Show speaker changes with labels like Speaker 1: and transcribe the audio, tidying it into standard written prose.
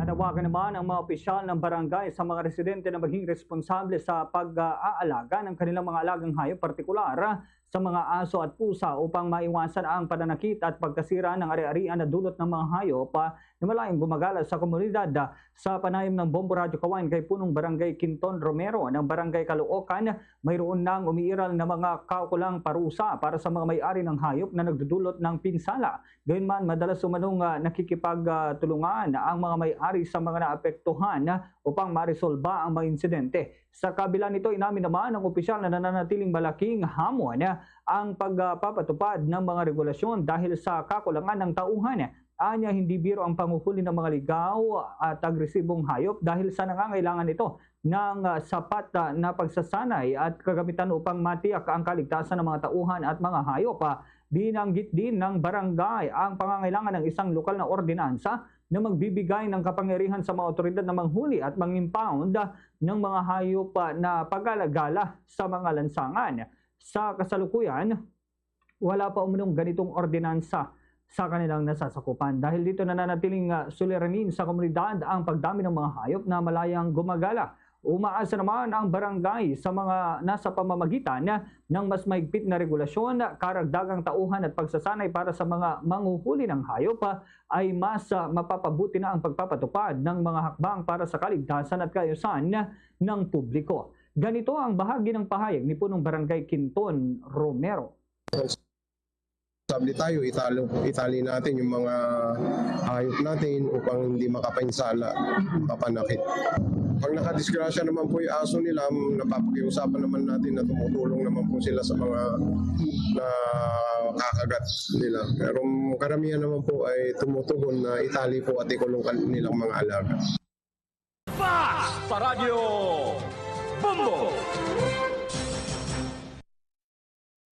Speaker 1: Nanawagan naman ang mga opisyal ng barangay sa mga residente na maging responsable sa pag-aalaga ng kanilang mga alagang hayop, partikular sa mga aso at pusa upang maiwasan ang pananakit at pagkasira ng ari-arian na dulot ng mga hayop na malayong gumagala sa komunidad. Sa panayam ng Bombo Radio Kawain kay punong Barangay Quinton Romero ng Barangay Caloocan, mayroon nang umiiral na mga kaukulang parusa para sa mga may-ari ng hayop na nagdudulot ng pinsala. Gayunman, madalas umanong nakikipagtulungan ang mga may-ari sa mga naapektuhan upang marisolba ang mga insidente. Sa kabila nito, inamin naman ng opisyal na nananatiling malaking hamon ang pagpapatupad ng mga regulasyon dahil sa kakulangan ng tauhan. Anya, hindi biro ang panguhuli ng mga ligaw at agresibong hayop dahil sa nangangailangan ito ng sapat na pagsasanay at kagamitan upang matiyak ang kaligtasan ng mga tauhan at mga hayop. Binanggit din ng barangay ang pangangailangan ng isang lokal na ordinansa na magbibigay ng kapangyarihan sa mga otoridad na manghuli at mang-impound ng mga hayop na pag-alagala sa mga lansangan. Sa kasalukuyan, wala pa umunong ganitong ordinansa sa kanilang nasasakupan. Dahil dito nananatiling suliranin sa komunidad ang pagdami ng mga hayop na malayang gumagala. Umaasa naman ang barangay sa mga nasa pamamagitan ng mas mahigpit na regulasyon, karagdagang tauhan at pagsasanay para sa mga manguhuli ng hayop ay mas mapapabuti na ang pagpapatupad ng mga hakbang para sa kaligtasan at kaayusan ng publiko. Ganito ang bahagi ng pahayag ni punong Barangay Quinton Romero.
Speaker 2: Sabli tayo, itali natin yung mga hayop natin upang hindi makapinsala, makapanakit. Pag nakadisgrasya naman po yung aso nila, napapakiusapan naman natin na tumutulong naman po sila sa mga nakakagat nila. Pero karamihan naman po ay tumutugon na itali po at ikulong nilang mga alaga.
Speaker 3: Sa Radyo Bombo!